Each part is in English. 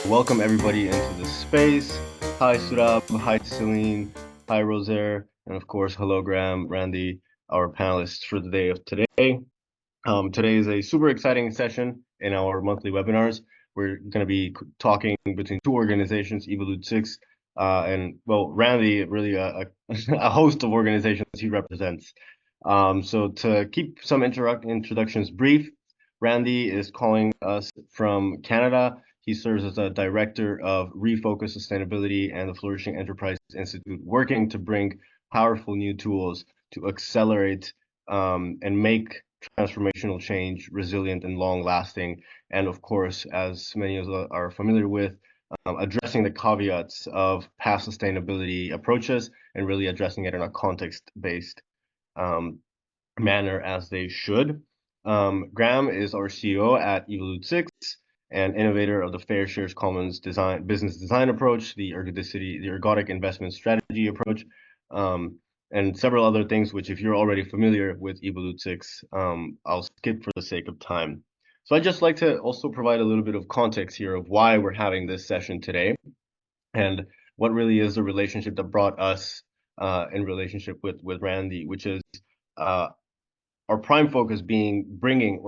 welcome everybody into the space. Hi Surab, hi Celine, hi Rosaire, and of course hello Graham, Randy, our panelists for the day of today. Today is a super exciting session in our monthly webinars. We're going to be talking between two organizations, Evolute 6 and, well, Randy, really a host of organizations he represents. So to keep some introductions brief, Randy is calling us from Canada. He serves as a director of REFOCUS Sustainability and the Flourishing Enterprise Institute, working to bring powerful new tools to accelerate and make transformational change resilient and long lasting. And of course, as many of us are familiar with, addressing the caveats of past sustainability approaches and really addressing it in a context-based manner as they should. Graham is our CEO at Evolute 6 and innovator of the Fair Shares Commons business design approach, the ergodic investment strategy approach, and several other things, which if you're already familiar with Evolute 6, I'll skip for the sake of time. So I'd just like to also provide a little bit of context here of why we're having this session today and what really is the relationship that brought us in relationship with Randy, which is our prime focus being bringing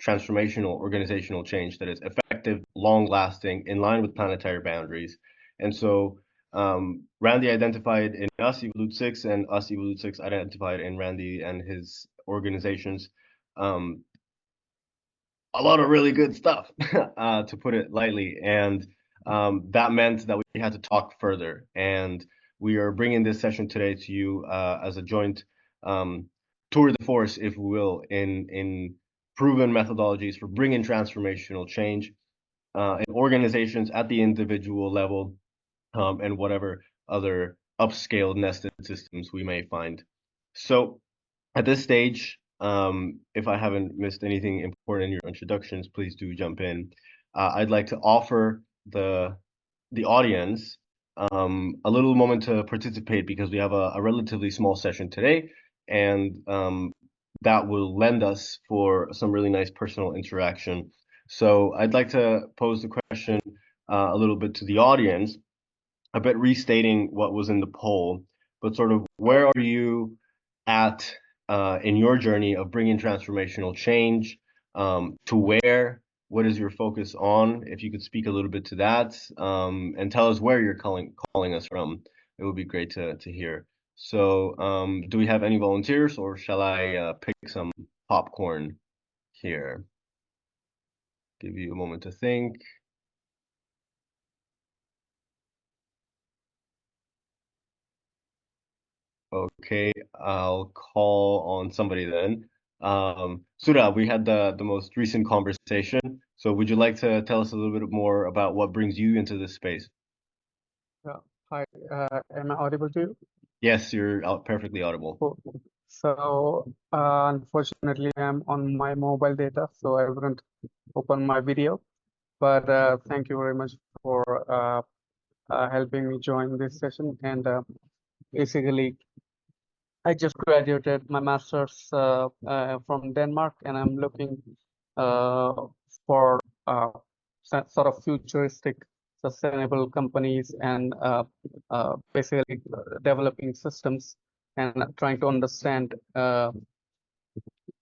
transformational organizational change that is effective, long-lasting, in line with planetary boundaries. And so Randy identified in us, Evolute 6, and us, Evolute 6, identified in Randy and his organizations a lot of really good stuff, to put it lightly. And that meant that we had to talk further. And we are bringing this session today to you as a joint tour de force, if we will, in proven methodologies for bringing transformational change in organizations at the individual level and whatever other upscaled nested systems we may find. So at this stage, if I haven't missed anything important in your introductions, please do jump in. I'd like to offer the audience a little moment to participate because we have a relatively small session today, and that will lend us for some really nice personal interaction. So I'd like to pose the question a little bit to the audience, a bit restating what was in the poll, but sort of where are you at in your journey of bringing transformational change to where? What is your focus on? If you could speak a little bit to that and tell us where you're calling us from, it would be great to hear. So do we have any volunteers, or shall I pick some popcorn here? Give you a moment to think. Okay, I'll call on somebody then. Sudha, we had the most recent conversation. So would you like to tell us a little bit more about what brings you into this space? Hi, am I audible to you? Yes, you're perfectly audible. Cool. So unfortunately, I'm on my mobile data, so I wouldn't open my video. But thank you very much for helping me join this session. And basically, I just graduated my master's from Denmark, and I'm looking for sort of futuristic, sustainable companies and basically developing systems and trying to understand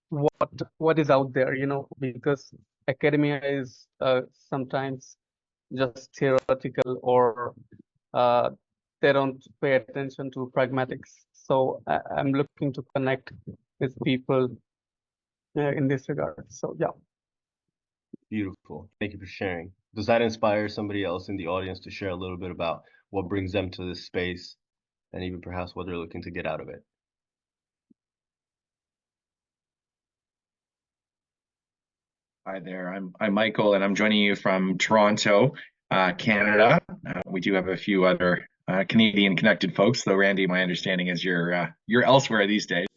what is out there, because academia is sometimes just theoretical, or they don't pay attention to pragmatics. So I'm looking to connect with people in this regard. So yeah. Beautiful. Thank you for sharing. Does that inspire somebody else in the audience to share a little bit about what brings them to this space and even perhaps what they're looking to get out of it? Hi there, I'm Michael, and I'm joining you from Toronto, Canada. We do have a few other Canadian connected folks, though Randy, my understanding is you're elsewhere these days.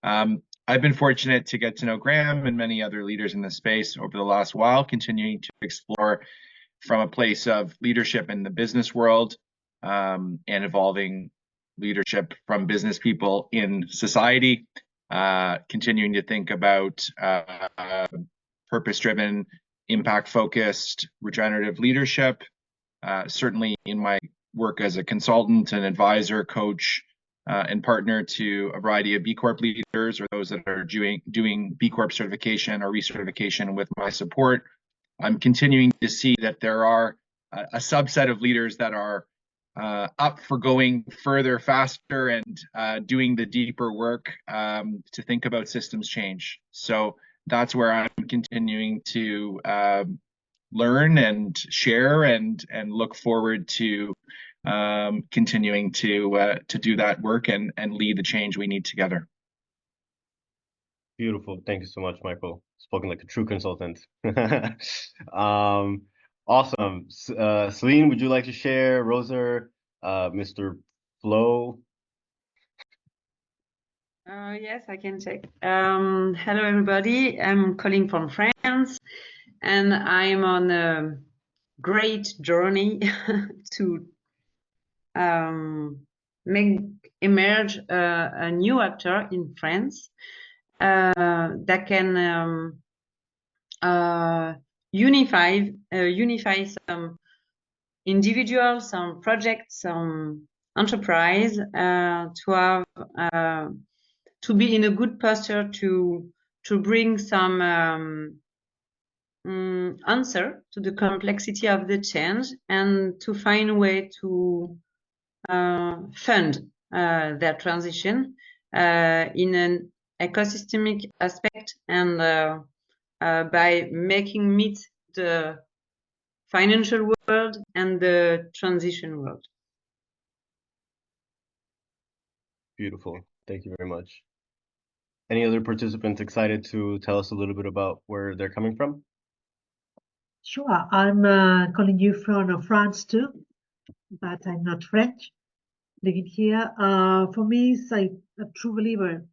I've been fortunate to get to know Graham and many other leaders in the space over the last while, continuing to explore from a place of leadership in the business world and evolving leadership from business people in society, continuing to think about purpose-driven, impact-focused, regenerative leadership, certainly in my work as a consultant and advisor, coach, and partner to a variety of B Corp leaders or those that are doing B Corp certification or recertification with my support, I'm continuing to see that there are a subset of leaders that are up for going further, faster, and doing the deeper work to think about systems change. So that's where I'm continuing to learn and share and look forward to continuing to do that work and lead the change we need together. Beautiful. Thank you so much, Michael. Spoken like a true consultant. Awesome. Celine, would you like to share? Roser, Mr. Flo? Yes, I can check. Hello, everybody. I'm calling from France, and I'm on a great journey to make emerge a new actor in France that can unify some individuals, some projects, some enterprise to have to be in a good posture to bring some answer to the complexity of the change and to find a way to fund their transition in an ecosystemic aspect and by making meet the financial world and the transition world. Beautiful. Thank you very much. Any other participants excited to tell us a little bit about where they're coming from? Sure, I'm calling you from France too, but I'm not French, living here. For me, it's a true believer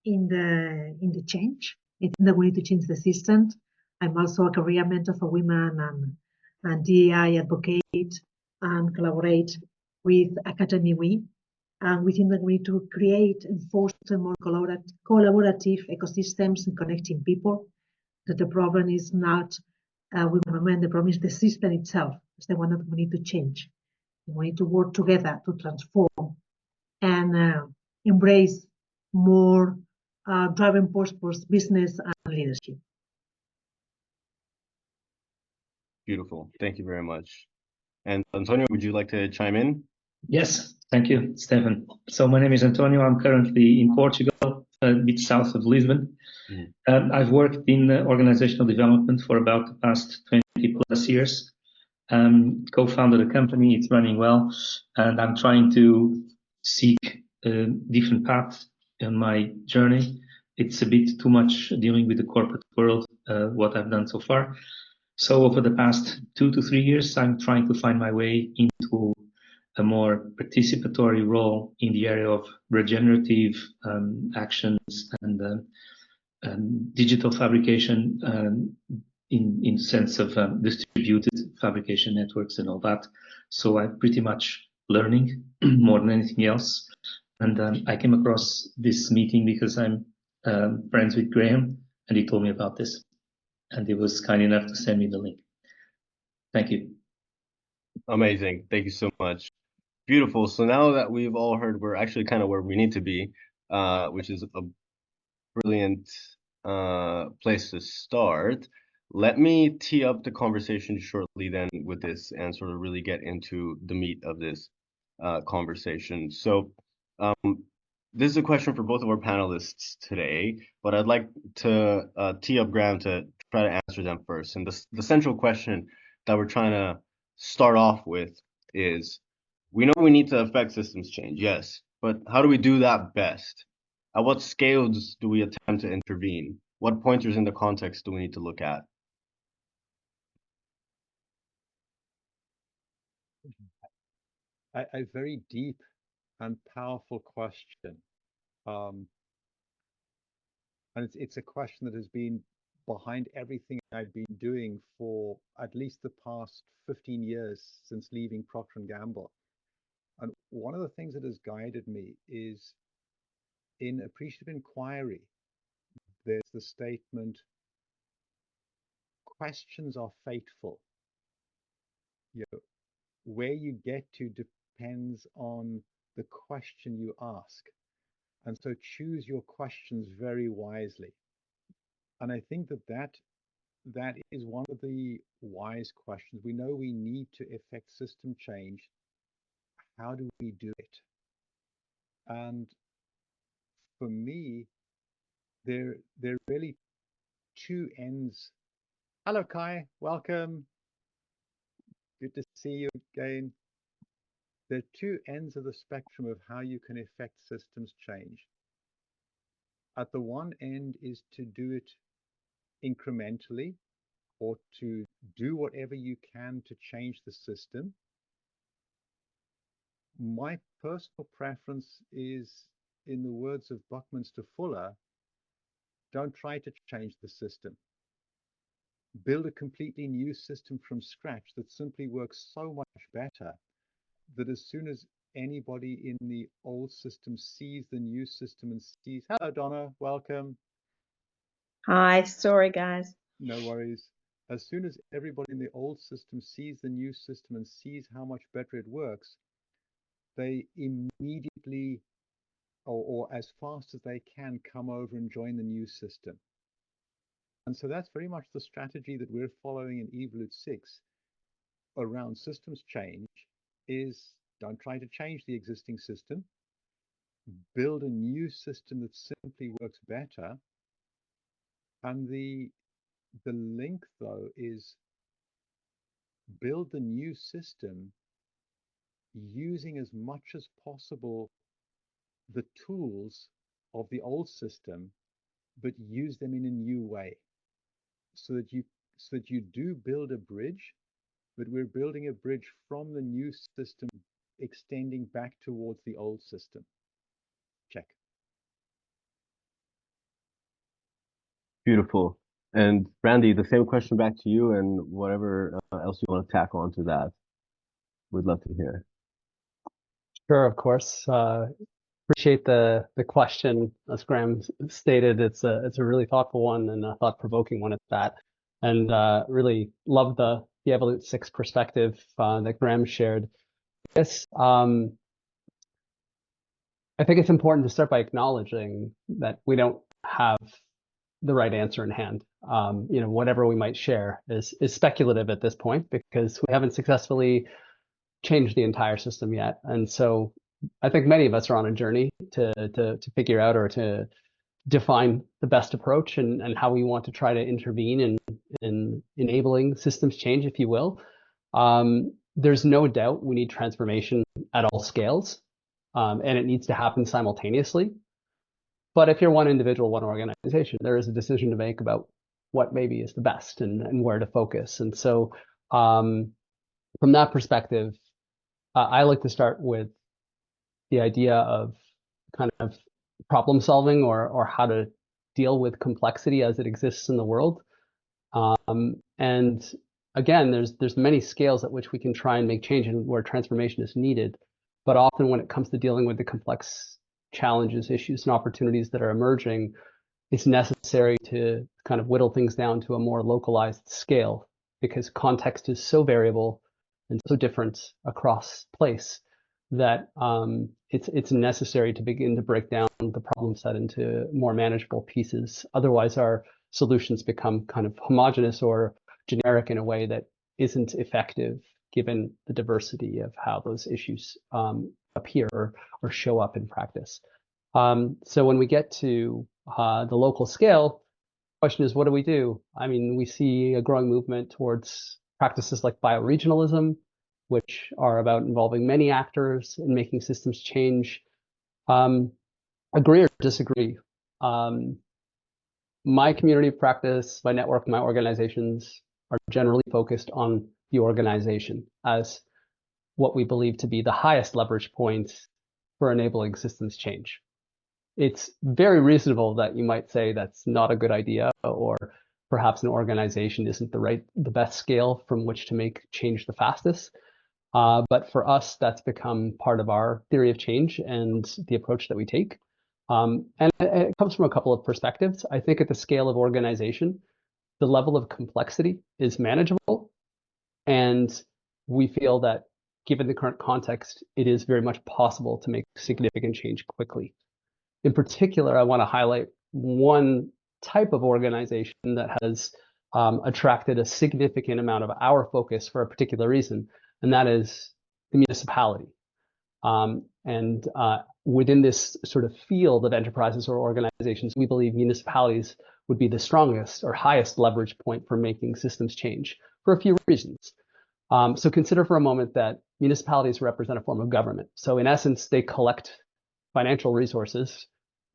in the change. I think that we need to change the system. I'm also a career mentor for women and DEI advocate and collaborate with Academy We. And we think that we need to create and foster more collaborative ecosystems and connecting people. That the problem is not women and men, the problem is the system itself. It's the one that we need to change. We need to work together to transform and embrace more driving force for business and leadership. Beautiful. Thank you very much. And Antonio, would you like to chime in? Yes, thank you, Stefan. So my name is Antonio. I'm currently in Portugal, a bit south of Lisbon. I've worked in organizational development for about the past 20 plus years. Co-founded a company, it's running well, and I'm trying to seek different paths in my journey. It's a bit too much dealing with the corporate world, what I've done so far. So over the past 2 to 3 years, I'm trying to find my way into a more participatory role in the area of regenerative actions and digital fabrication in the sense of distributed fabrication networks and all that. So I'm pretty much learning more than anything else. And I came across this meeting because I'm friends with Graham, and he told me about this. And he was kind enough to send me the link. Thank you. Amazing. Thank you so much. Beautiful. So now that we've all heard we're actually kind of where we need to be, which is a brilliant place to start, let me tee up the conversation shortly then with this and sort of really get into the meat of this conversation. So this is a question for both of our panelists today, but I'd like to tee up Graham to try to answer them first. And the central question that we're trying to start off with is, we know we need to affect systems change, yes, but how do we do that best? At what scales do we attempt to intervene? What pointers in the context do we need to look at? A very deep and powerful question. And it's a question that has been behind everything I've been doing for at least the past 15 years since leaving Procter & Gamble. And one of the things that has guided me is in appreciative inquiry, there's the statement, questions are fateful. You know, where you get to depends on the question you ask. And so choose your questions very wisely. And I think that is one of the wise questions. We know we need to effect system change. How do we do it? And for me, there are really two ends. Hello, Kai. Welcome. Good to see you again. There are two ends of the spectrum of how you can effect systems change. At the one end is to do it incrementally, or to do whatever you can to change the system. My personal preference is, in the words of Buckminster Fuller, don't try to change the system. Build a completely new system from scratch that simply works so much better that as soon as anybody in the old system sees the new system and sees, hello, Donna, welcome. Hi, sorry guys. No worries. As soon as everybody in the old system sees the new system and sees how much better it works, they immediately, or as fast as they can, come over and join the new system. And so that's very much the strategy that we're following in Evolute 6 around systems change, is don't try to change the existing system. Build a new system that simply works better. And the link, though, is build the new system using as much as possible the tools of the old system, but use them in a new way, so that you do build a bridge, but we're building a bridge from the new system extending back towards the old system. Check. Beautiful. And Randy, the same question back to you, and whatever else you want to tack onto that, we'd love to hear. Sure, of course. Appreciate the question. As Graham stated, it's a really thoughtful one and a thought-provoking one at that. And really love the Evolute 6 perspective that Graham shared. Yes, I think it's important to start by acknowledging that we don't have the right answer in hand. Whatever we might share is speculative at this point, because we haven't successfully changed the entire system yet. And so I think many of us are on a journey to figure out, or to define the best approach and how we want to try to intervene in enabling systems change, if you will. There's no doubt we need transformation at all scales, and it needs to happen simultaneously. But if you're one individual, one organization, there is a decision to make about what maybe is the best and where to focus. And so from that perspective, I like to start with the idea of kind of problem solving, or how to deal with complexity as it exists in the world. And again, there's many scales at which we can try and make change and where transformation is needed. But often when it comes to dealing with the complex challenges, issues, and opportunities that are emerging, it's necessary to kind of whittle things down to a more localized scale, because context is so variable and so different across place that it's necessary to begin to break down the problem set into more manageable pieces. Otherwise, our solutions become kind of homogeneous or generic in a way that isn't effective, given the diversity of how those issues appear or show up in practice. So when we get to the local scale, the question is, what do we do? I mean, we see a growing movement towards practices like bioregionalism, which are about involving many actors in making systems change. Agree or disagree? My community of practice, my network, my organizations are generally focused on the organization as what we believe to be the highest leverage point for enabling systems change. It's very reasonable that you might say that's not a good idea, or perhaps an organization isn't the best scale from which to make change the fastest. But for us, that's become part of our theory of change and the approach that we take. And it comes from a couple of perspectives. I think at the scale of organization, the level of complexity is manageable. And we feel that given the current context, it is very much possible to make significant change quickly. In particular, I want to highlight one type of organization that has attracted a significant amount of our focus for a particular reason, and that is the municipality. Within this sort of field of enterprises or organizations, we believe municipalities would be the strongest or highest leverage point for making systems change for a few reasons. So consider for a moment that municipalities represent a form of government. So in essence, they collect financial resources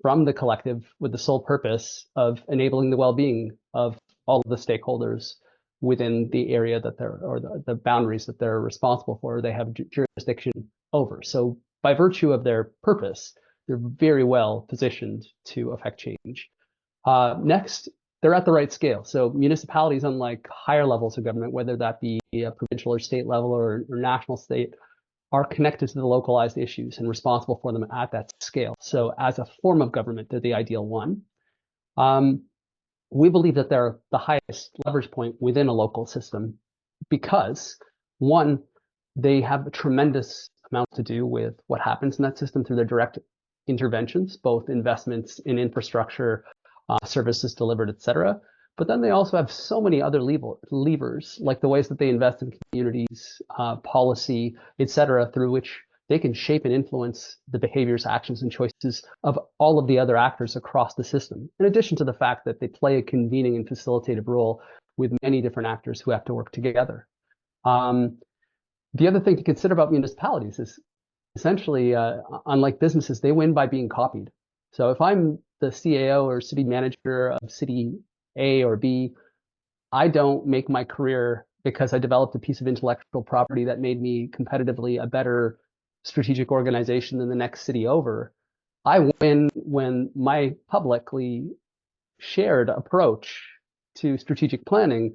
from the collective with the sole purpose of enabling the well-being of all of the stakeholders within the area that they're, or the boundaries that they're responsible for, or they have jurisdiction over. So by virtue of their purpose, they're very well positioned to affect change. Next, they're at the right scale. So municipalities, unlike higher levels of government, whether that be a provincial or state level or national state, are connected to the localized issues and responsible for them at that scale. So as a form of government, they're the ideal one. We believe that they're the highest leverage point within a local system because, one, they have a tremendous amount to do with what happens in that system through their direct interventions, both investments in infrastructure, services delivered, et cetera. But then they also have so many other levers, like the ways that they invest in communities, policy, et cetera, through which they can shape and influence the behaviors, actions, and choices of all of the other actors across the system, in addition to the fact that they play a convening and facilitative role with many different actors who have to work together. The other thing to consider about municipalities is essentially, unlike businesses, they win by being copied. So if I'm the CAO or city manager of city A or B, I don't make my career because I developed a piece of intellectual property that made me competitively a better strategic organization than the next city over. I win when my publicly shared approach to strategic planning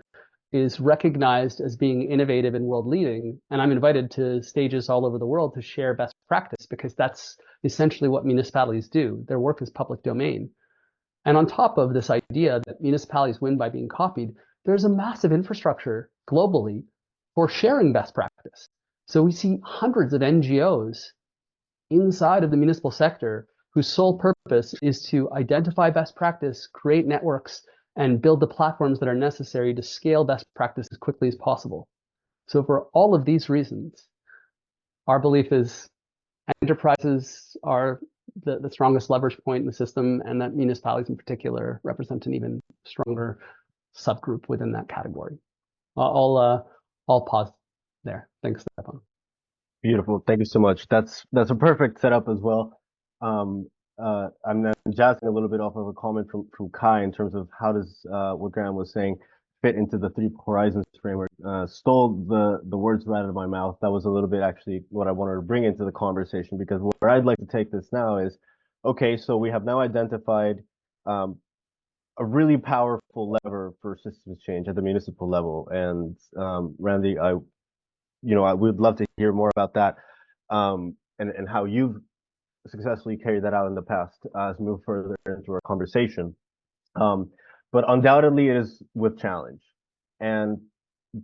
is recognized as being innovative and world leading, and I'm invited to stages all over the world to share best practice, because that's essentially what municipalities do. Their work is public domain. And on top of this idea that municipalities win by being copied, there's a massive infrastructure globally for sharing best practice. So we see hundreds of NGOs inside of the municipal sector whose sole purpose is to identify best practice, create networks, and build the platforms that are necessary to scale best practice as quickly as possible. So for all of these reasons, our belief is enterprises are the strongest leverage point in the system, and that municipalities in particular represent an even stronger subgroup within that category. I'll pause there. Thanks, Stefan. Beautiful. Thank you so much. That's a perfect setup as well. I'm then jazzing a little bit off of a comment from Kai in terms of how does what Graham was saying fit into the Three Horizons framework. Stole the words right out of my mouth. That was a little bit actually what I wanted to bring into the conversation, because where I'd like to take this now is, okay, so we have now identified a really powerful lever for systems change at the municipal level. And Randy, I would love to hear more about that, and how you've successfully carried that out in the past as we move further into our conversation. But undoubtedly it is with challenge. And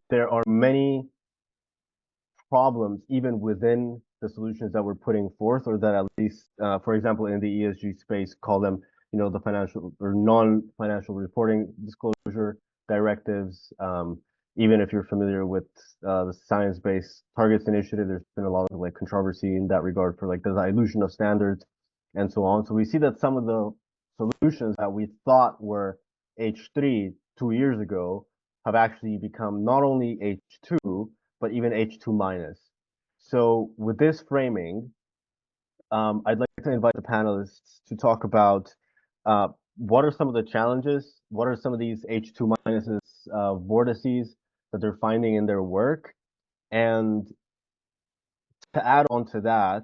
there are many problems even within the solutions that we're putting forth, or that at least, for example, in the ESG space, call them, the financial or non-financial reporting disclosure directives. Even if you're familiar with the Science-Based Targets Initiative, there's been a lot of controversy in that regard for the dilution of standards and so on. So we see that some of the solutions that we thought were H3 2 years ago have actually become not only H2, but even H2 minus. So with this framing, I'd like to invite the panelists to talk about what are some of the challenges, what are some of these H2 minuses, vortices that they're finding in their work. And to add on to that,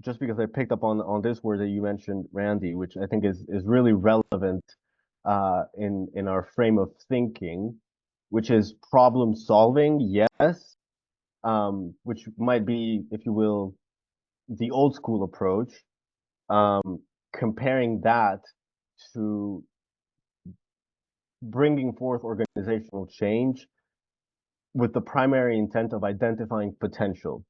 just because I picked up on this word that you mentioned, Randy, which I think is really relevant in our frame of thinking, which is problem solving, yes, which might be, if you will, the old school approach, comparing that to bringing forth organizational change with the primary intent of identifying potential.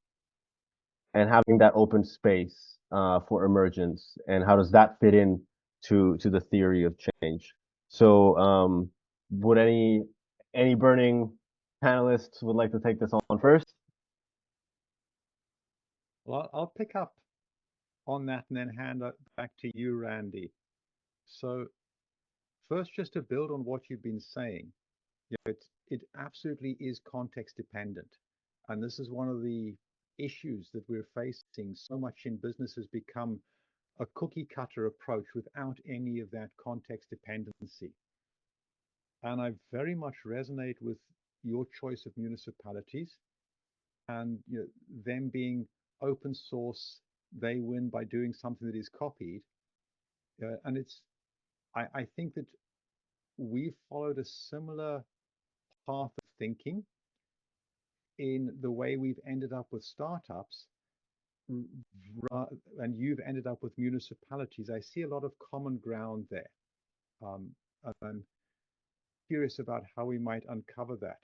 and having that open space for emergence, and how does that fit in to the theory of change? So would any burning panelists would like to take this on first? Well, I'll pick up on that and then hand it back to you, Randy. So first, just to build on what you've been saying, it absolutely is context dependent. And this is one of the issues that we're facing. So much in business has become a cookie cutter approach without any of that context dependency. And I very much resonate with your choice of municipalities and them being open source. They win by doing something that is copied. And I think that we've followed a similar path of thinking in the way we've ended up with startups, and you've ended up with municipalities. I see a lot of common ground there. And I'm curious about how we might uncover that.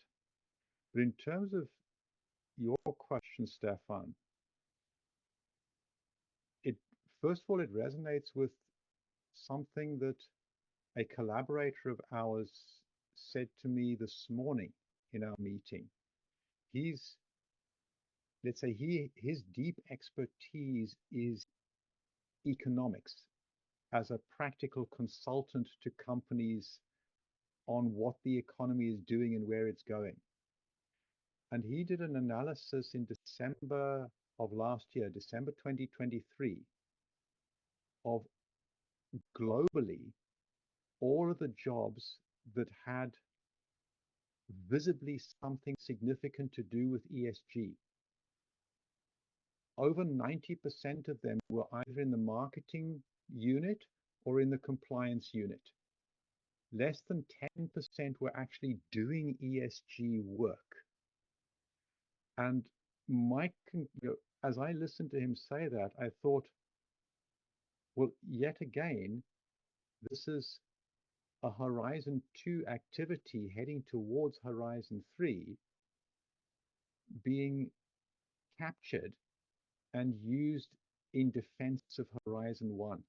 But in terms of your question, Stefan, first of all, it resonates with something that a collaborator of ours said to me this morning in our meeting. Let's say his deep expertise is economics as a practical consultant to companies on what the economy is doing and where it's going. And he did an analysis in December of last year, December 2023, of globally all of the jobs that had visibly something significant to do with ESG. Over 90% of them were either in the marketing unit or in the compliance unit. Less than 10% were actually doing ESG work. And as I listened to him say that, I thought, well, yet again, this is a Horizon 2 activity heading towards Horizon 3 being captured and used in defense of Horizon 1.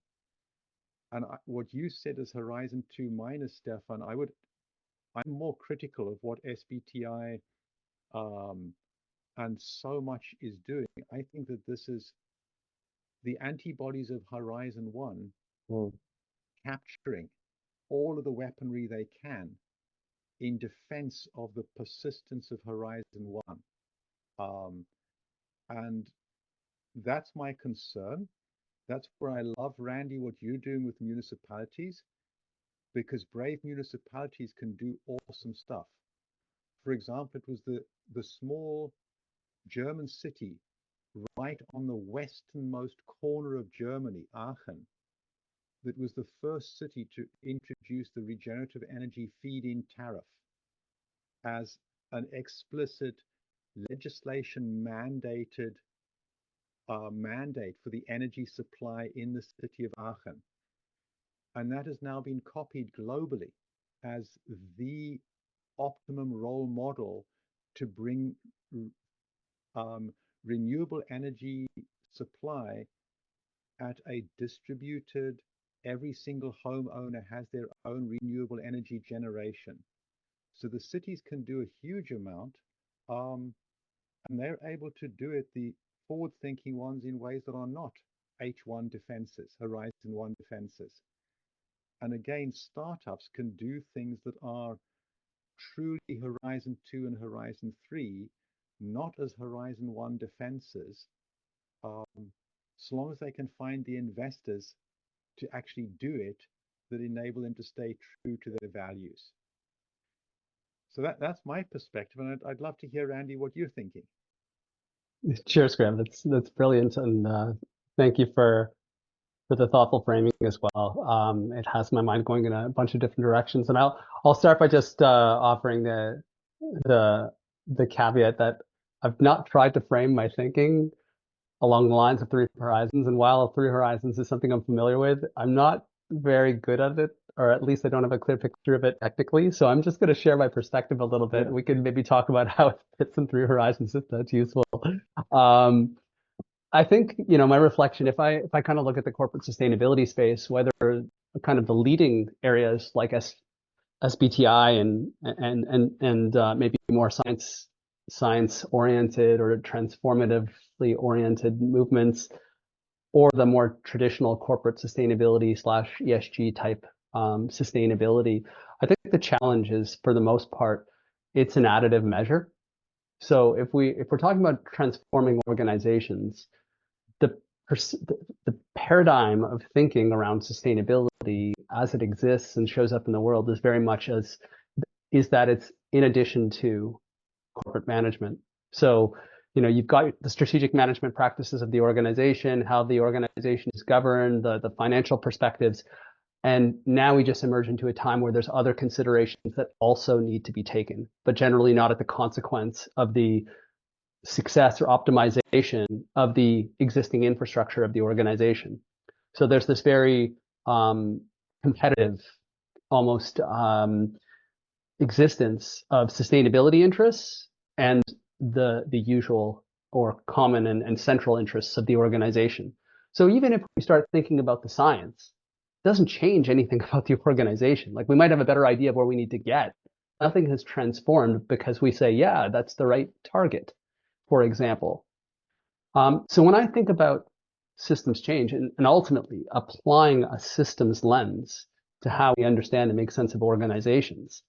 And what you said is Horizon 2 minus, Stefan, I'm more critical of what SBTI and so much is doing. I think that this is the antibodies of Horizon 1 capturing all of the weaponry they can in defense of the persistence of Horizon 1. And that's my concern. That's where I love, Randy, what you're doing with municipalities, because brave municipalities can do awesome stuff. For example, it was the small German city right on the westernmost corner of Germany, Aachen, that was the first city to introduce the regenerative energy feed-in tariff as an explicit legislation mandated mandate for the energy supply in the city of Aachen. And that has now been copied globally as the optimum role model to bring renewable energy supply at a distributed, every single homeowner has their own renewable energy generation. So the cities can do a huge amount, and they're able to do it, the forward-thinking ones, in ways that are not H1 defenses, Horizon 1 defenses. And again, startups can do things that are truly Horizon 2 and Horizon 3, not as Horizon 1 defenses, so long as they can find the investors to actually do it that enable them to stay true to their values. So that's my perspective, and I'd love to hear, Andy, what you're thinking. Cheers, Graham. That's brilliant, and thank you for the thoughtful framing as well. It has my mind going in a bunch of different directions, and I'll start by just offering the caveat that I've not tried to frame my thinking along the lines of Three Horizons, and while Three Horizons is something I'm familiar with, I'm not very good at it, or at least I don't have a clear picture of it technically. So I'm just going to share my perspective a little bit. We can maybe talk about how it fits in Three Horizons if that's useful. I think, my reflection, if I kind of look at the corporate sustainability space, whether kind of the leading areas like SBTI and maybe more science oriented or transformatively oriented movements, or the more traditional corporate sustainability / ESG type sustainability, I think the challenge is, for the most part, it's an additive measure. So if we're talking about transforming organizations, the paradigm of thinking around sustainability as it exists and shows up in the world is very much is that it's in addition to corporate management. So, you've got the strategic management practices of the organization, how the organization is governed, the financial perspectives. And now we just emerge into a time where there's other considerations that also need to be taken, but generally not at the consequence of the success or optimization of the existing infrastructure of the organization. So there's this very competitive, almost existence of sustainability interests and the usual or common and central interests of the organization. So even if we start thinking about the science, it doesn't change anything about the organization. Like, we might have a better idea of where we need to get. Nothing has transformed because we say, yeah, that's the right target, for example. So when I think about systems change and ultimately applying a systems lens to how we understand and make sense of organizations,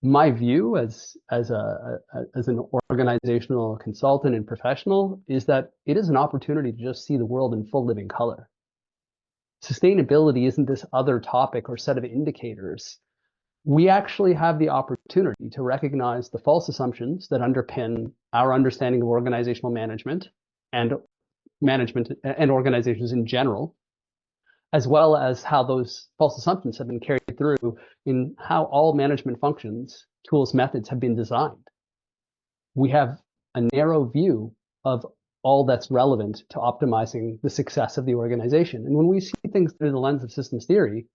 my view as an organizational consultant and professional is that it is an opportunity to just see the world in full living color. Sustainability isn't this other topic or set of indicators. We actually have the opportunity to recognize the false assumptions that underpin our understanding of organizational management and organizations in general, as well as how those false assumptions have been carried through in how all management functions, tools, methods have been designed. We have a narrow view of all that's relevant to optimizing the success of the organization. And when we see things through the lens of systems theory,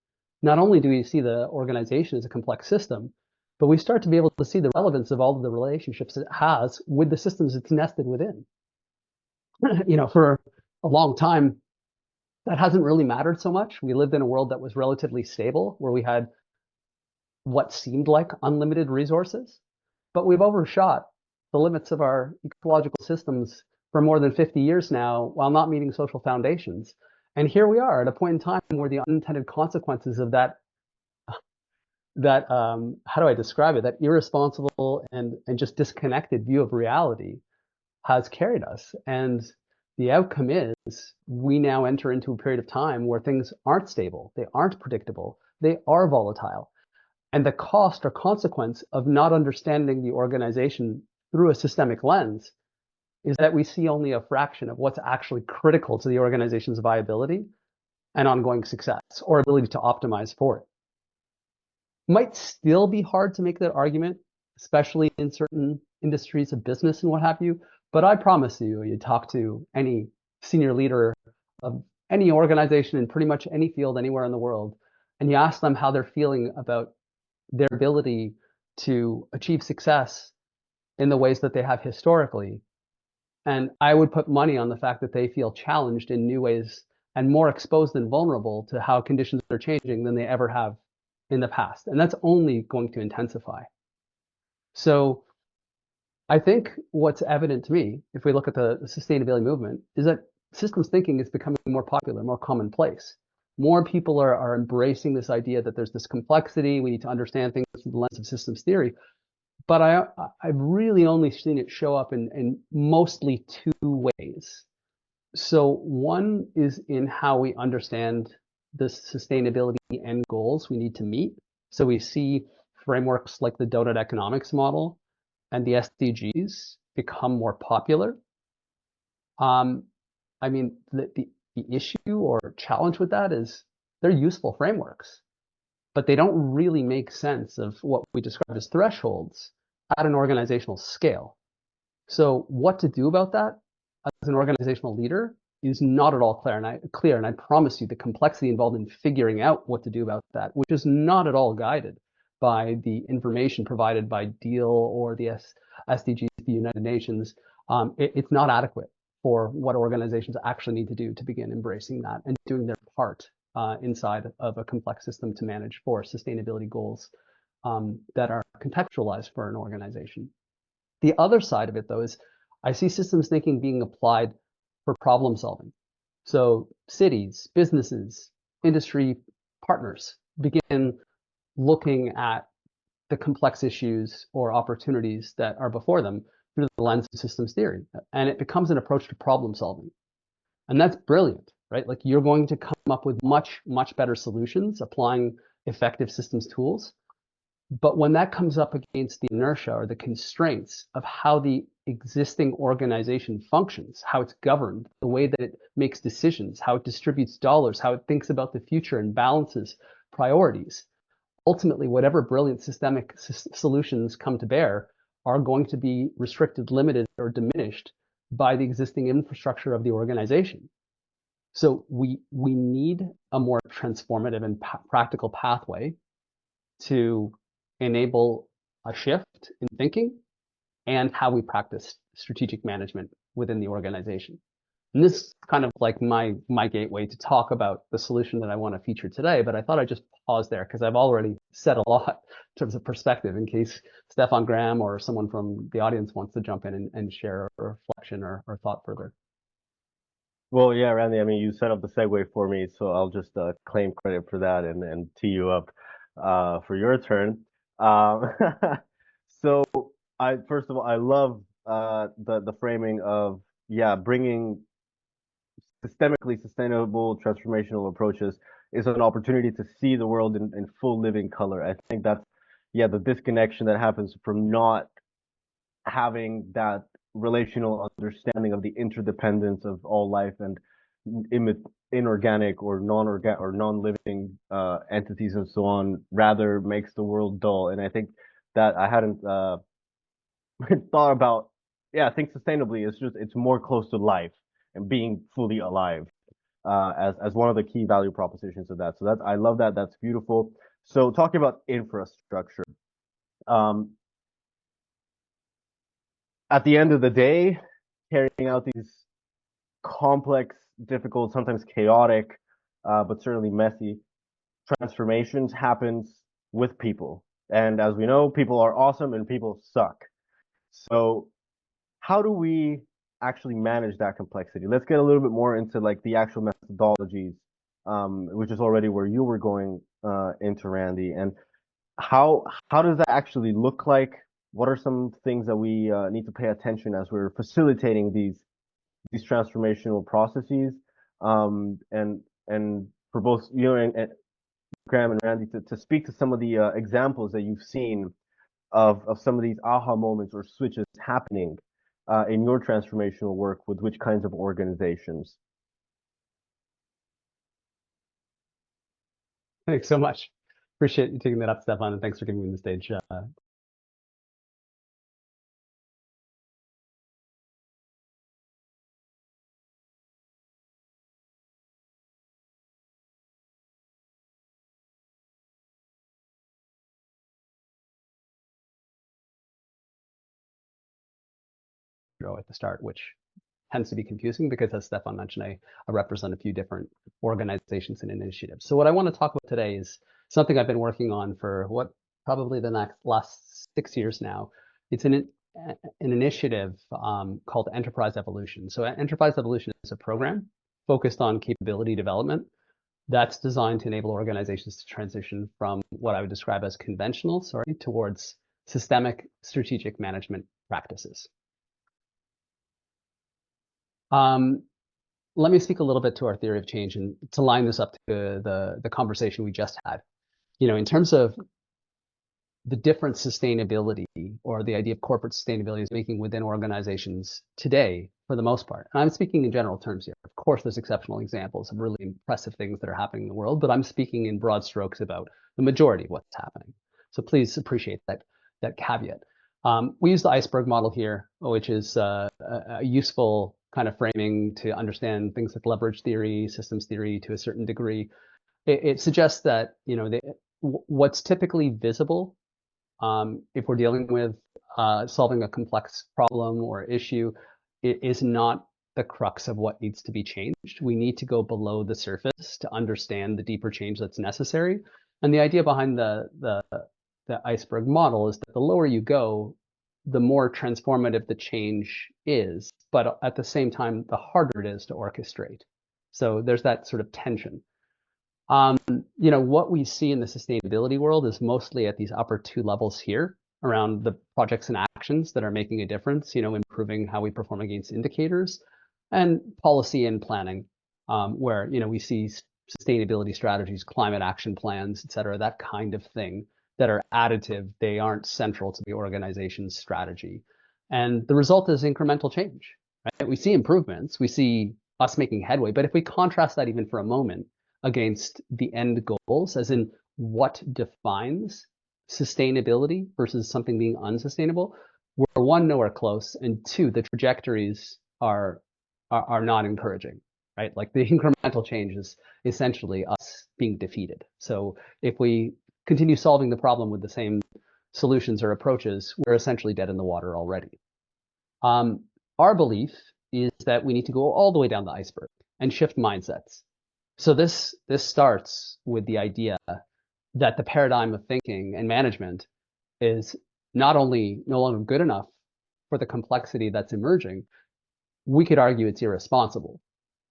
not only do we see the organization as a complex system, but we start to be able to see the relevance of all of the relationships it has with the systems it's nested within. For a long time, that hasn't really mattered so much. We lived in a world that was relatively stable, where we had what seemed like unlimited resources, but we've overshot the limits of our ecological systems for more than 50 years now, while not meeting social foundations. And here we are at a point in time where the unintended consequences of that how do I describe it? That irresponsible and just disconnected view of reality has carried us. And the outcome is we now enter into a period of time where things aren't stable, they aren't predictable, they are volatile. And the cost or consequence of not understanding the organization through a systemic lens is that we see only a fraction of what's actually critical to the organization's viability and ongoing success or ability to optimize for it. Might still be hard to make that argument, especially in certain industries of business and what have you, but I promise you talk to any senior leader of any organization in pretty much any field anywhere in the world, and you ask them how they're feeling about their ability to achieve success in the ways that they have historically. And I would put money on the fact that they feel challenged in new ways and more exposed and vulnerable to how conditions are changing than they ever have in the past. And that's only going to intensify. So I think what's evident to me, if we look at the sustainability movement, is that systems thinking is becoming more popular, more commonplace. More people are embracing this idea that there's this complexity, we need to understand things through the lens of systems theory. But I've really only seen it show up in mostly two ways. So one is in how we understand the sustainability end goals we need to meet. So we see frameworks like the donut economics model and the SDGs become more popular. The issue or challenge with that is they're useful frameworks, but they don't really make sense of what we describe as thresholds at an organizational scale. So what to do about that as an organizational leader is not at all clear. And I promise you the complexity involved in figuring out what to do about that, which is not at all guided by the information provided by DEAL or the SDGs, the United Nations, it's not adequate. for what organizations actually need to do to begin embracing that and doing their part inside of a complex system to manage for sustainability goals that are contextualized for an organization. The other side of it, though, is I see systems thinking being applied for problem solving. So cities, businesses, industry partners begin looking at the complex issues or opportunities that are before them through the lens of systems theory. And it becomes an approach to problem solving. And that's brilliant, right? Like you're going to come up with much, much better solutions applying effective systems tools. But when that comes up against the inertia or the constraints of how the existing organization functions, how it's governed, the way that it makes decisions, how it distributes dollars, how it thinks about the future and balances priorities, ultimately, whatever brilliant systemic solutions come to bear are going to be restricted, limited, or diminished by the existing infrastructure of the organization. So we need a more transformative and practical pathway to enable a shift in thinking and how we practice strategic management within the organization. And this is kind of like my gateway to talk about the solution that I want to feature today, but I thought I'd just pause there because I've already said a lot in terms of perspective in case Stefan Graham or someone from the audience wants to jump in and share a reflection or thought further. Well, yeah, Randy, I mean, you set up the segue for me, so I'll just claim credit for that and tee you up for your turn. So first of all, I love the framing of, yeah, bringing systemically sustainable transformational approaches is an opportunity to see the world in full living color. I think that's, yeah, the disconnection that happens from not having that relational understanding of the interdependence of all life and inorganic or non-living entities and so on, rather makes the world dull. And I think that I hadn't thought about, yeah, think sustainably. It's more close to life and being fully alive as one of the key value propositions of that. So I love that. That's beautiful. So talking about infrastructure, at the end of the day, carrying out these complex, difficult, sometimes chaotic, but certainly messy transformations happens with people. And as we know, people are awesome and people suck. So how do we actually manage that complexity? Let's get a little bit more into like the actual methodologies, which is already where you were going into, Randy. And how does that actually look like? What are some things that we need to pay attention as we're facilitating these transformational processes? And for both you and Graham and Randy to speak to some of the examples that you've seen of some of these aha moments or switches happening in your transformational work with which kinds of organizations? Thanks so much. Appreciate you taking that up, Stefan, and thanks for giving me the stage. At the start, which tends to be confusing because, as Stefan mentioned, I represent a few different organizations and initiatives. So what I want to talk about today is something I've been working on for probably the last 6 years now. It's an initiative called Enterprise Evolution. So Enterprise Evolution is a program focused on capability development that's designed to enable organizations to transition from what I would describe as conventional, towards systemic strategic management practices. Let me speak a little bit to our theory of change and to line this up to the conversation we just had. In terms of the different sustainability or the idea of corporate sustainability is making within organizations today, for the most part. And I'm speaking in general terms here. Of course, there's exceptional examples of really impressive things that are happening in the world, but I'm speaking in broad strokes about the majority of what's happening. So please appreciate that caveat. We use the iceberg model here, which is a useful kind of framing to understand things like leverage theory, systems theory to a certain degree. It suggests that what's typically visible if we're dealing with solving a complex problem or issue, it is not the crux of what needs to be changed. We need to go below the surface to understand the deeper change that's necessary. And the idea behind the iceberg model is that the lower you go, the more transformative the change is, but at the same time, the harder it is to orchestrate. So there's that sort of tension. What we see in the sustainability world is mostly at these upper two levels here around the projects and actions that are making a difference, improving how we perform against indicators, and policy and planning, where, we see sustainability strategies, climate action plans, et cetera, that kind of thing that are additive. They aren't central to the organization's strategy. And the result is incremental change, right? We see improvements, we see us making headway, but if we contrast that even for a moment against the end goals, as in what defines sustainability versus something being unsustainable, we're one, nowhere close, and two, the trajectories are not encouraging, right? Like the incremental change is essentially us being defeated. So if we continue solving the problem with the same solutions or approaches, we're essentially dead in the water already. Our belief is that we need to go all the way down the iceberg and shift mindsets. So this starts with the idea that the paradigm of thinking and management is not only no longer good enough for the complexity that's emerging, we could argue it's irresponsible,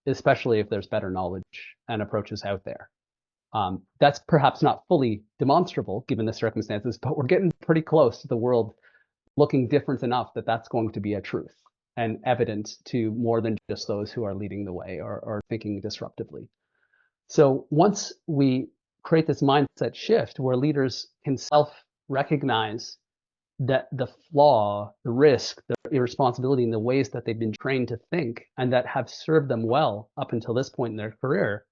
especially if there's better knowledge and approaches out there. That's perhaps not fully demonstrable given the circumstances, but we're getting pretty close to the world looking different enough that that's going to be a truth and evident to more than just those who are leading the way or thinking disruptively. So once we create this mindset shift where leaders can self-recognize that the flaw, the risk, the irresponsibility in the ways that they've been trained to think and that have served them well up until this point in their career,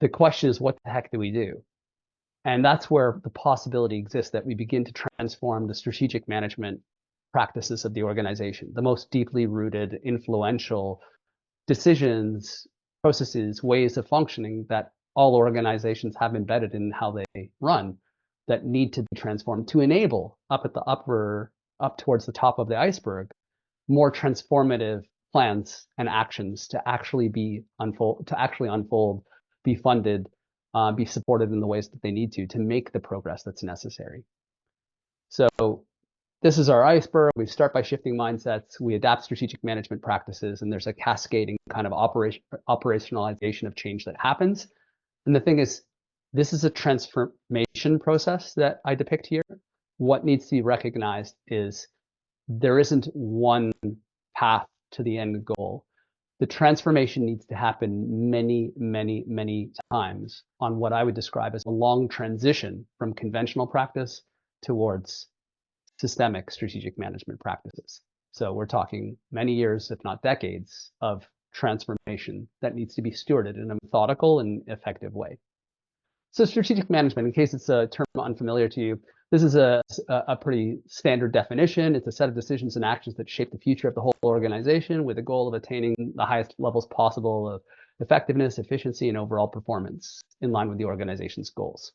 the question is, what the heck do we do? And that's where the possibility exists that we begin to transform the strategic management practices of the organization, the most deeply rooted, influential decisions, processes, ways of functioning that all organizations have embedded in how they run, that need to be transformed to enable up towards the top of the iceberg, more transformative plans and actions to actually unfold, be funded, be supported in the ways that they need to make the progress that's necessary. So this is our iceberg. We start by shifting mindsets, we adapt strategic management practices, and there's a cascading kind of operationalization of change that happens. And the thing is, this is a transformation process that I depict here. What needs to be recognized is there isn't one path to the end goal. The transformation needs to happen many, many, many times on what I would describe as a long transition from conventional practice towards systemic strategic management practices. So we're talking many years, if not decades, of transformation that needs to be stewarded in a methodical and effective way. So strategic management, in case it's a term unfamiliar to you, this is a pretty standard definition. It's a set of decisions and actions that shape the future of the whole organization with the goal of attaining the highest levels possible of effectiveness, efficiency, and overall performance in line with the organization's goals.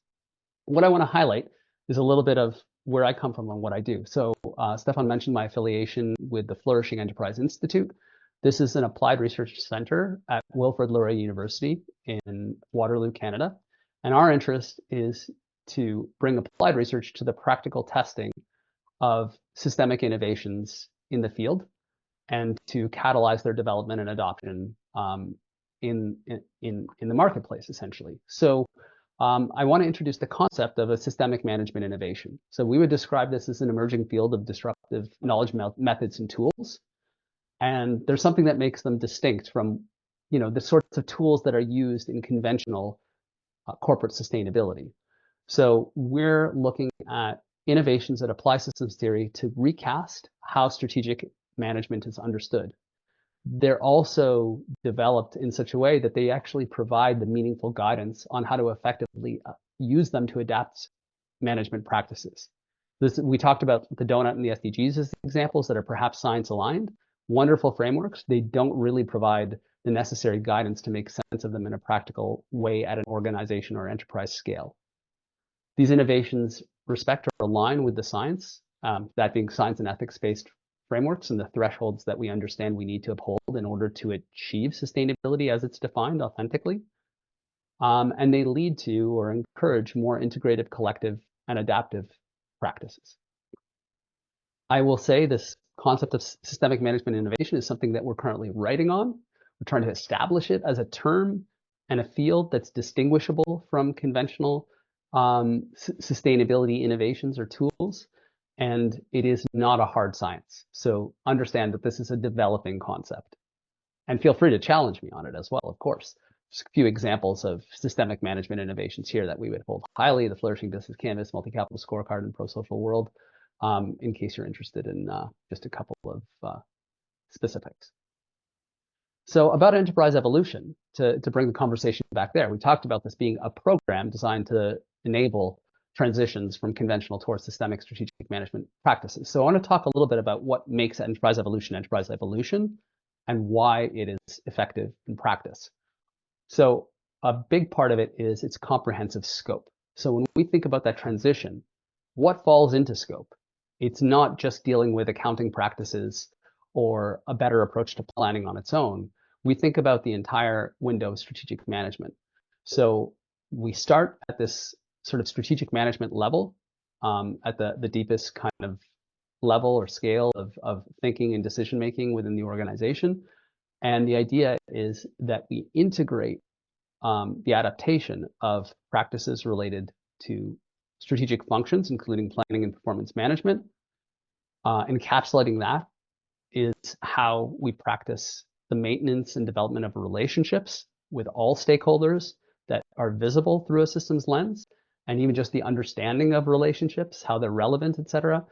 What I want to highlight is a little bit of where I come from and what I do. So Stefan mentioned my affiliation with the Flourishing Enterprise Institute. This is an applied research center at Wilfrid Laurier University in Waterloo, Canada. And our interest is to bring applied research to the practical testing of systemic innovations in the field and to catalyze their development and adoption in the marketplace, essentially. So I want to introduce the concept of a systemic management innovation. So we would describe this as an emerging field of disruptive knowledge methods and tools. And there's something that makes them distinct from, the sorts of tools that are used in conventional corporate sustainability. So we're looking at innovations that apply systems theory to recast how strategic management is understood. They're also developed in such a way that they actually provide the meaningful guidance on how to effectively use them to adapt management practices. We talked about the donut and the SDGs as examples that are perhaps science aligned, wonderful frameworks. They don't really provide the necessary guidance to make sense of them in a practical way at an organization or enterprise scale. These innovations respect or align with the science, that being science and ethics-based frameworks and the thresholds that we understand we need to uphold in order to achieve sustainability as it's defined authentically. And they lead to or encourage more integrative, collective, and adaptive practices. I will say this concept of systemic management innovation is something that we're currently writing on. We're trying to establish it as a term and a field that's distinguishable from conventional sustainability innovations or tools. And it is not a hard science. So understand that this is a developing concept. And feel free to challenge me on it as well, of course. Just a few examples of systemic management innovations here that we would hold highly: the Flourishing Business Canvas, Multi-Capital Scorecard, and Pro-Social World, in case you're interested in just a couple of specifics. So about enterprise evolution, to bring the conversation back there, we talked about this being a program designed to enable transitions from conventional towards systemic strategic management practices. So I want to talk a little bit about what makes enterprise evolution, and why it is effective in practice. So a big part of it is its comprehensive scope. So when we think about that transition, what falls into scope? It's not just dealing with accounting practices or a better approach to planning on its own. We think about the entire window of strategic management. So we start at this sort of strategic management level, at the deepest kind of level or scale of thinking and decision making within the organization. And the idea is that we integrate the adaptation of practices related to strategic functions, including planning and performance management. Encapsulating that is how we practice the maintenance and development of relationships with all stakeholders that are visible through a systems lens, and even just the understanding of relationships, how they're relevant, et cetera,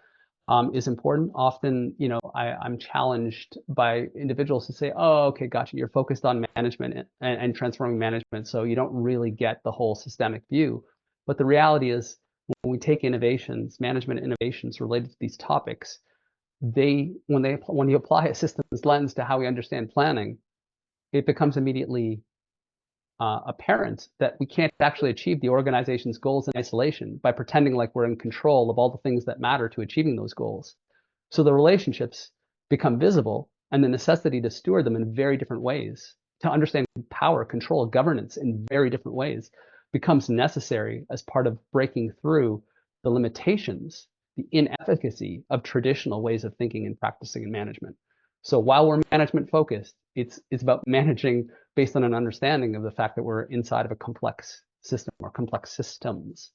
is important. Often, I'm challenged by individuals to say, oh, okay, gotcha, you're focused on management and transforming management, so you don't really get the whole systemic view. But the reality is, when we take innovations, management innovations related to these topics, when you apply a systems lens to how we understand planning, it becomes immediately apparent that we can't actually achieve the organization's goals in isolation by pretending like we're in control of all the things that matter to achieving those goals. So the relationships become visible, and the necessity to steward them in very different ways, to understand power, control, governance in very different ways, becomes necessary as part of breaking through the limitations, the inefficacy of traditional ways of thinking and practicing in management. So while we're management focused, it's about managing based on an understanding of the fact that we're inside of a complex system or complex systems.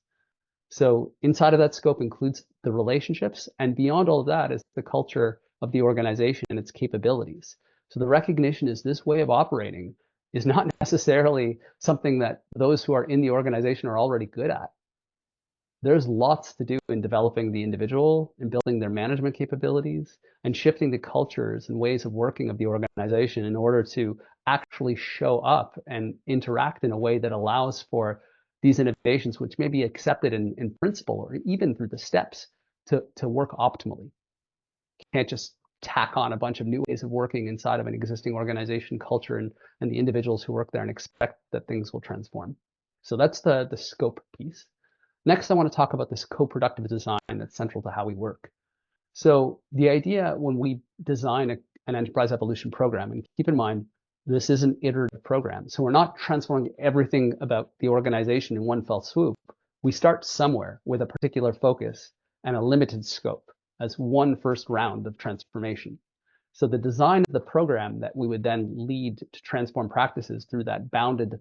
So inside of that scope includes the relationships, and beyond all of that is the culture of the organization and its capabilities. So the recognition is this way of operating is not necessarily something that those who are in the organization are already good at. There's lots to do in developing the individual and building their management capabilities and shifting the cultures and ways of working of the organization in order to actually show up and interact in a way that allows for these innovations, which may be accepted in principle or even through the steps, to work optimally. You can't just tack on a bunch of new ways of working inside of an existing organization culture and the individuals who work there and expect that things will transform. So that's the scope piece. Next, I want to talk about this co-productive design that's central to how we work. So the idea when we design an enterprise evolution program, and keep in mind, this is an iterative program. So we're not transforming everything about the organization in one fell swoop. We start somewhere with a particular focus and a limited scope as one first round of transformation. So the design of the program that we would then lead to transform practices through that bounded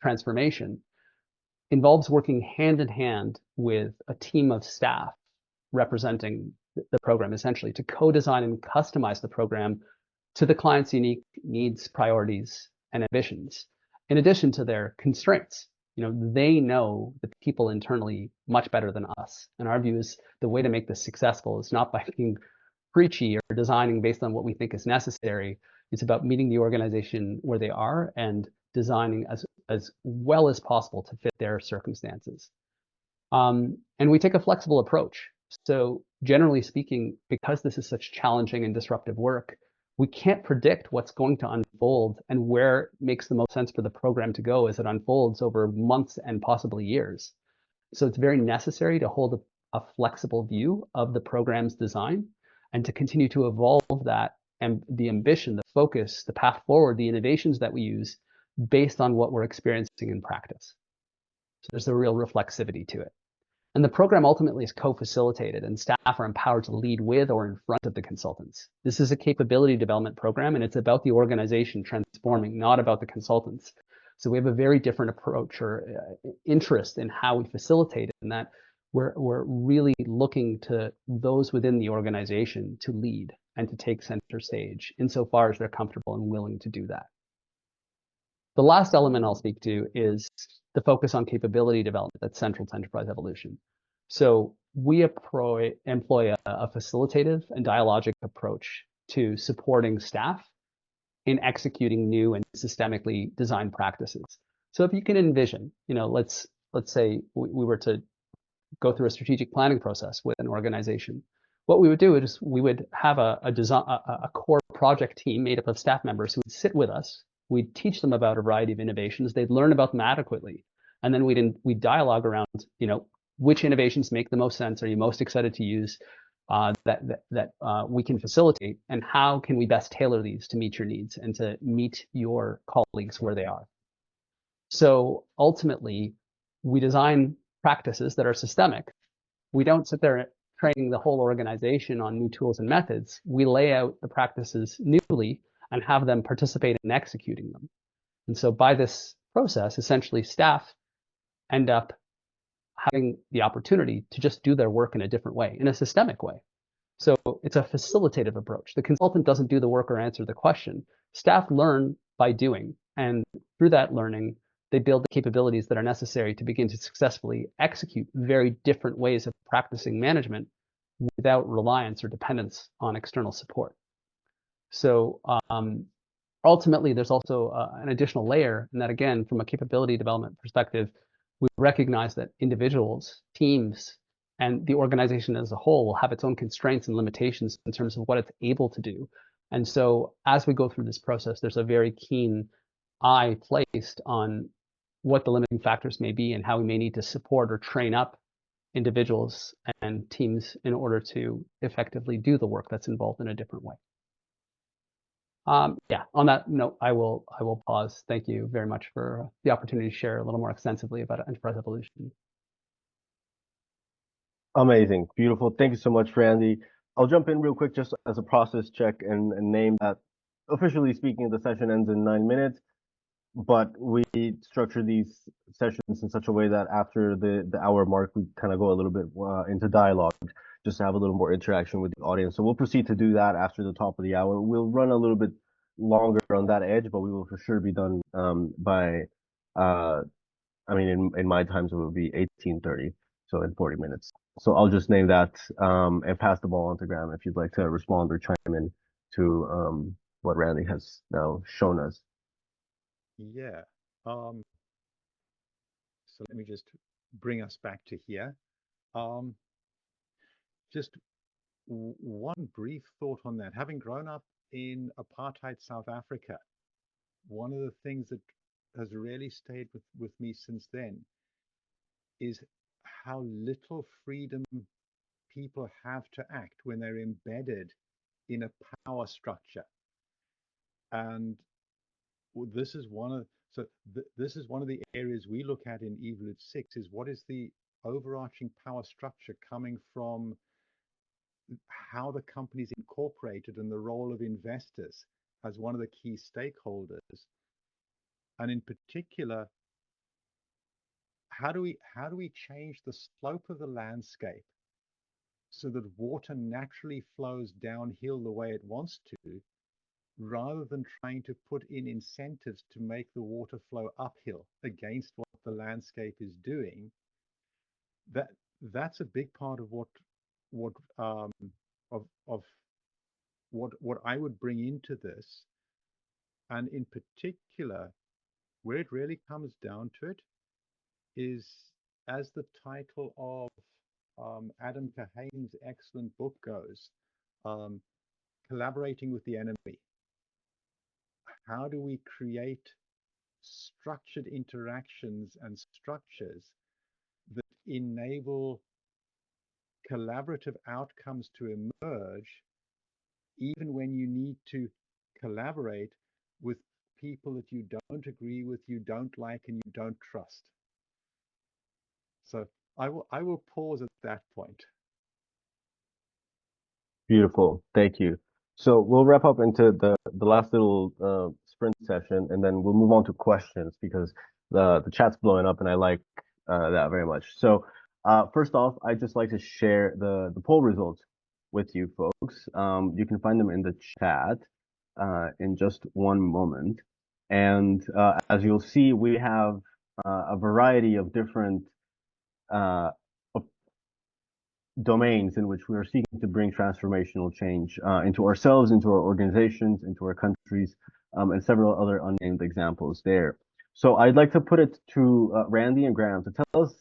transformation involves working hand in hand with a team of staff representing the program, essentially, to co-design and customize the program to the client's unique needs, priorities, and ambitions, in addition to their constraints. They know the people internally much better than us. And our view is the way to make this successful is not by being preachy or designing based on what we think is necessary. It's about meeting the organization where they are and designing as well as possible to fit their circumstances. And we take a flexible approach. So generally speaking, because this is such challenging and disruptive work, we can't predict what's going to unfold and where it makes the most sense for the program to go as it unfolds over months and possibly years. So it's very necessary to hold a flexible view of the program's design and to continue to evolve that and the ambition, the focus, the path forward, the innovations that we use based on what we're experiencing in practice. So there's a real reflexivity to it. And the program ultimately is co-facilitated, and staff are empowered to lead with or in front of the consultants. This is a capability development program, and it's about the organization transforming, not about the consultants. So we have a very different approach or interest in how we facilitate it, in that we're really looking to those within the organization to lead and to take center stage insofar as they're comfortable and willing to do that. The last element I'll speak to is the focus on capability development that's central to enterprise evolution. So we employ a facilitative and dialogic approach to supporting staff in executing new and systemically designed practices. So if you can envision, let's say we were to go through a strategic planning process with an organization. What we would do is we would have a core project team made up of staff members who would sit with us. We'd teach them about a variety of innovations. They'd learn about them adequately. And then we'd dialogue around, which innovations make the most sense? Are you most excited to use that we can facilitate? And how can we best tailor these to meet your needs and to meet your colleagues where they are? So ultimately, we design practices that are systemic. We don't sit there training the whole organization on new tools and methods. We lay out the practices newly and have them participate in executing them. And so by this process, essentially staff end up having the opportunity to just do their work in a different way, in a systemic way. So it's a facilitative approach. The consultant doesn't do the work or answer the question. Staff learn by doing, and through that learning, they build the capabilities that are necessary to begin to successfully execute very different ways of practicing management without reliance or dependence on external support. So ultimately, there's also an additional layer, and that again, from a capability development perspective, we recognize that individuals, teams, and the organization as a whole will have its own constraints and limitations in terms of what it's able to do. And so as we go through this process, there's a very keen eye placed on what the limiting factors may be and how we may need to support or train up individuals and teams in order to effectively do the work that's involved in a different way. Yeah, on that note, I will pause. Thank you very much for the opportunity to share a little more extensively about enterprise evolution. Amazing. Beautiful. Thank you so much, Randy. I'll jump in real quick just as a process check and name that, officially speaking, the session ends in 9 minutes, but we structure these sessions in such a way that after the hour mark, we kind of go a little bit into dialogue, just to have a little more interaction with the audience. So we'll proceed to do that after the top of the hour. We'll run a little bit longer on that edge, but we will for sure be done by, in my times, it will be 18:30, so in 40 minutes. So I'll just name that and pass the ball on to Graham if you'd like to respond or chime in to what Randy has now shown us. Yeah. So let me just bring us back to here. Just one brief thought on that. Having grown up in apartheid South Africa, one of the things that has really stayed with me since then is how little freedom people have to act when they're embedded in a power structure. And this is one of the areas we look at in Evolute 6, is what is the overarching power structure coming from how the company is incorporated and the role of investors as one of the key stakeholders. And in particular, how do we change the slope of the landscape so that water naturally flows downhill the way it wants to, rather than trying to put in incentives to make the water flow uphill against what the landscape is doing? That's a big part of what I would bring into this. And in particular, where it really comes down to it is, as the title of Adam Kahane's excellent book goes, collaborating with the enemy. How do we create structured interactions and structures that enable collaborative outcomes to emerge even when you need to collaborate with people that you don't agree with, you don't like, and you don't trust. So I will pause at that point. Beautiful. Thank you. So we'll wrap up into the last little sprint session, and then we'll move on to questions because the chat's blowing up, and I like that very much. So first off, I'd just like to share the poll results with you folks. You can find them in the chat in just one moment. And as you'll see, we have a variety of different domains in which we are seeking to bring transformational change into ourselves, into our organizations, into our countries, and several other unnamed examples there. So I'd like to put it to Randy and Graham to tell us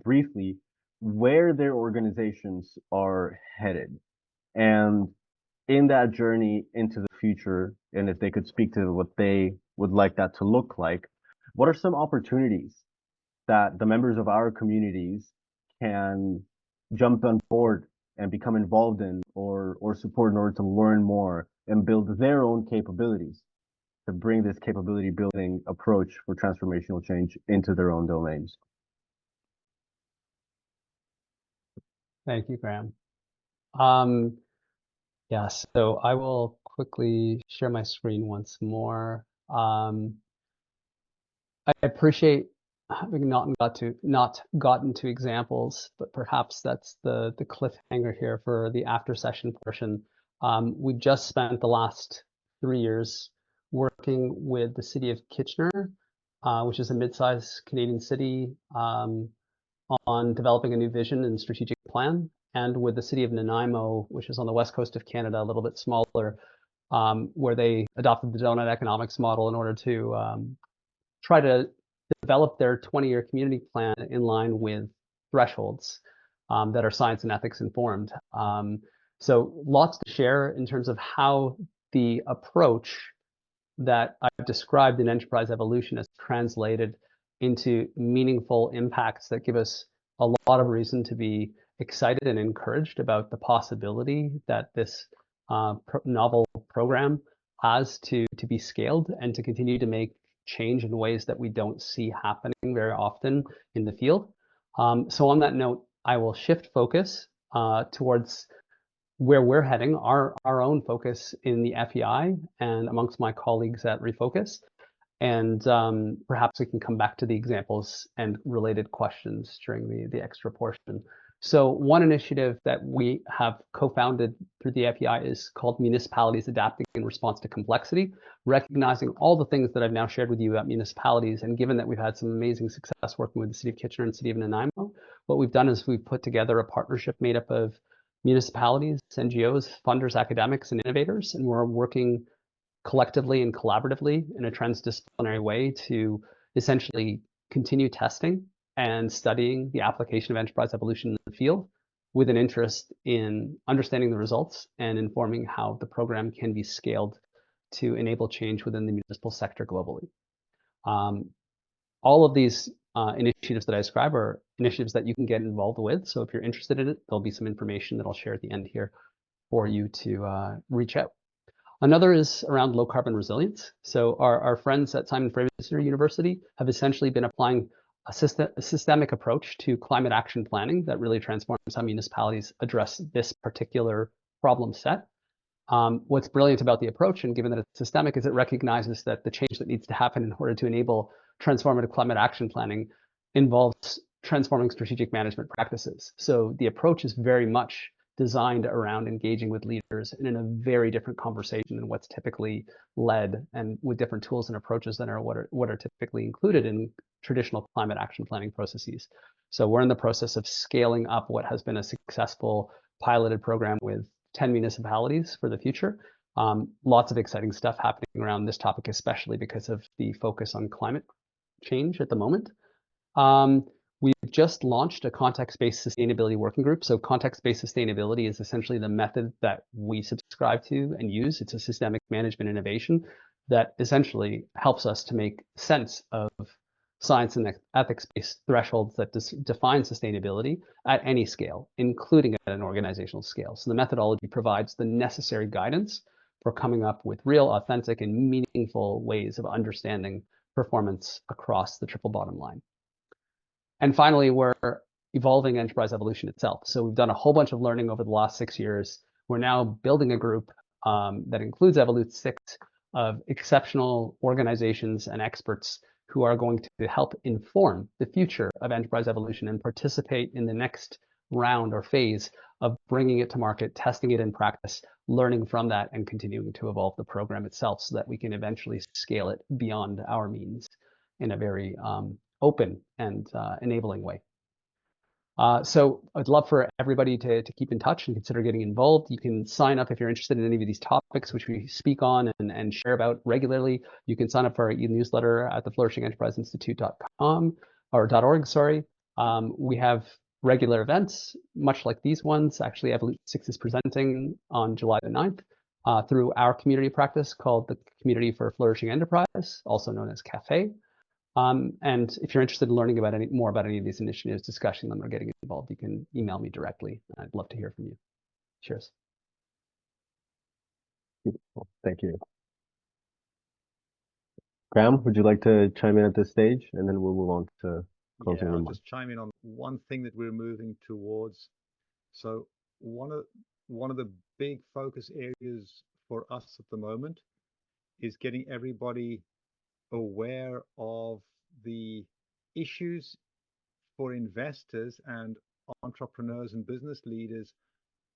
briefly where their organizations are headed. And in that journey into the future, and if they could speak to what they would like that to look like, what are some opportunities that the members of our communities can jump on board and become involved in or support in order to learn more and build their own capabilities to bring this capability building approach for transformational change into their own domains? Thank you, Graham. Yeah, so I will quickly share my screen once more. I appreciate having not gotten to examples, but perhaps that's the cliffhanger here for the after session portion. We've just spent the last 3 years working with the city of Kitchener, which is a mid-sized Canadian city, on developing a new vision and strategic plan, and with the city of Nanaimo, which is on the west coast of Canada, a little bit smaller, where they adopted the donut economics model in order to try to develop their 20-year community plan in line with thresholds that are science and ethics informed. So lots to share in terms of how the approach that I've described in enterprise evolution has translated into meaningful impacts that give us a lot of reason to be excited and encouraged about the possibility that this novel program has to be scaled and to continue to make change in ways that we don't see happening very often in the field. So on that note, I will shift focus towards where we're heading, our own focus in the FEI and amongst my colleagues at REFOCUS. And perhaps we can come back to the examples and related questions during the extra portion. So one initiative that we have co-founded through the FEI is called Municipalities Adapting in Response to Complexity, recognizing all the things that I've now shared with you about municipalities. And given that we've had some amazing success working with the City of Kitchener and City of Nanaimo, what we've done is we've put together a partnership made up of municipalities, NGOs, funders, academics, and innovators, and we're working collectively and collaboratively in a transdisciplinary way to essentially continue testing and studying the application of enterprise evolution in the field with an interest in understanding the results and informing how the program can be scaled to enable change within the municipal sector globally. All of these initiatives that I describe are initiatives that you can get involved with. So if you're interested in it, there'll be some information that I'll share at the end here for you to reach out. Another is around low carbon resilience. So our friends at Simon Fraser University have essentially been applying a systemic approach to climate action planning that really transforms how municipalities address this particular problem set. What's brilliant about the approach, and given that it's systemic, is it recognizes that the change that needs to happen in order to enable transformative climate action planning involves transforming strategic management practices. So the approach is very much designed around engaging with leaders and in a very different conversation than what's typically led, and with different tools and approaches than what are typically included in traditional climate action planning processes. So we're in the process of scaling up what has been a successful piloted program with 10 municipalities for the future. Lots of exciting stuff happening around this topic, especially because of the focus on climate change at the moment. We've just launched a context-based sustainability working group. So context-based sustainability is essentially the method that we subscribe to and use. It's a systemic management innovation that essentially helps us to make sense of science and ethics-based thresholds that define sustainability at any scale, including at an organizational scale. So the methodology provides the necessary guidance for coming up with real, authentic, and meaningful ways of understanding performance across the triple bottom line. And finally, we're evolving enterprise evolution itself. So we've done a whole bunch of learning over the last 6 years. We're now building a group that includes Evolute 6 of exceptional organizations and experts who are going to help inform the future of enterprise evolution and participate in the next round or phase of bringing it to market, testing it in practice, learning from that, and continuing to evolve the program itself so that we can eventually scale it beyond our means in a very open and enabling way. So I'd love for everybody to keep in touch and consider getting involved. You can sign up if you're interested in any of these topics, which we speak on and share about regularly. You can sign up for our e-newsletter at the flourishingenterpriseinstitute.com or .org, sorry. We have regular events, much like these ones. Actually, Evolute 6 is presenting on July the 9th through our community practice called the Community for Flourishing Enterprise, also known as CAFE. And if you're interested in learning about more about any of these initiatives, discussing them, or getting involved, you can email me directly. I'd love to hear from you. Cheers. Beautiful. Thank you. Graham, would you like to chime in at this stage, and then we'll move on to closing I'll remarks? just chime in on one thing that we're moving towards. So one of the big focus areas for us at the moment is getting everybody aware of the issues for investors and entrepreneurs and business leaders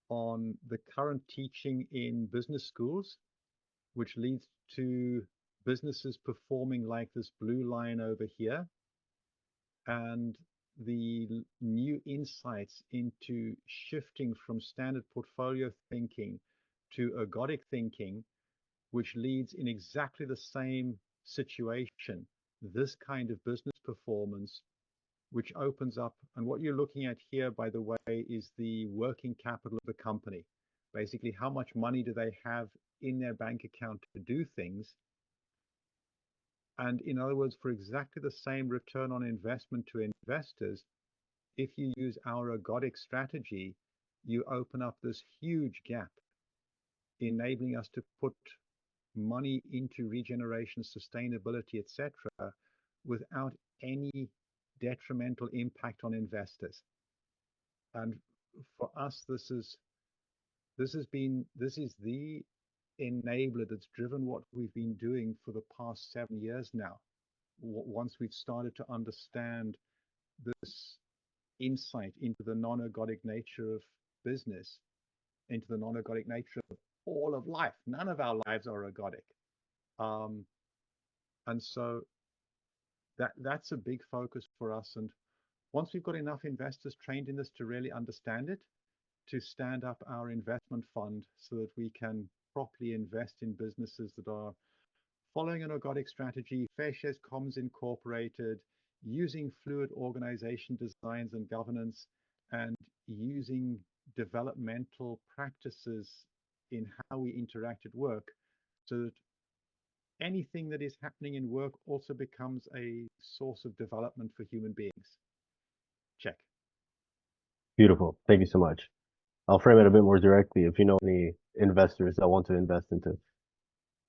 on the current teaching in business schools, which leads to businesses performing like this blue line over here, and the new insights into shifting from standard portfolio thinking to ergodic thinking, which leads in exactly the same situation, this kind of business performance, which opens up. And what you're looking at here, by the way, is the working capital of the company. Basically, how much money do they have in their bank account to do things? And in other words, for exactly the same return on investment to investors, if you use our ergodic strategy, you open up this huge gap, enabling us to put money into regeneration, sustainability, etc., without any detrimental impact on investors. And for us, this is the enabler that's driven what we've been doing for the past 7 years now. Once we've started to understand this insight into the non-ergodic nature of business, into the non-ergodic nature of all of life. None of our lives are ergodic. And so that's a big focus for us. And once we've got enough investors trained in this to really understand it, to stand up our investment fund so that we can properly invest in businesses that are following an ergodic strategy, Fair Shares Comms Incorporated, using fluid organization designs and governance, and using developmental practices in how we interact at work, so that anything that is happening in work also becomes a source of development for human beings. Check. Beautiful. Thank you so much. I'll frame it a bit more directly. If you know any investors that want to invest into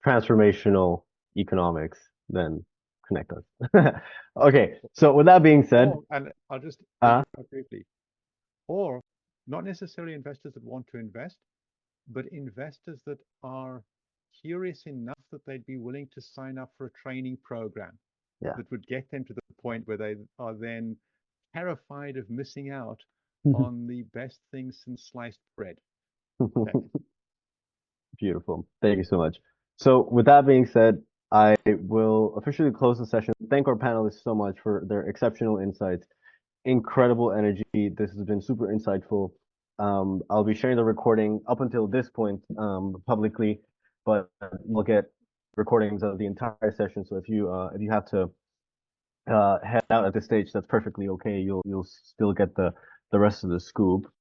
transformational economics, then connect us. Okay, so with that being said, and I'll just briefly, or not necessarily investors that want to invest, but investors that are curious enough that they'd be willing to sign up for a training program that would get them to the point where they are then terrified of missing out on the best things since sliced bread. Beautiful. Thank you so much. So with that being said, I will officially close the session. Thank our panelists so much for their exceptional insights, incredible energy. This has been super insightful. I'll be sharing the recording up until this point publicly, but you'll get recordings of the entire session. So if you have to head out at this stage, that's perfectly okay. You'll still get the rest of the scoop.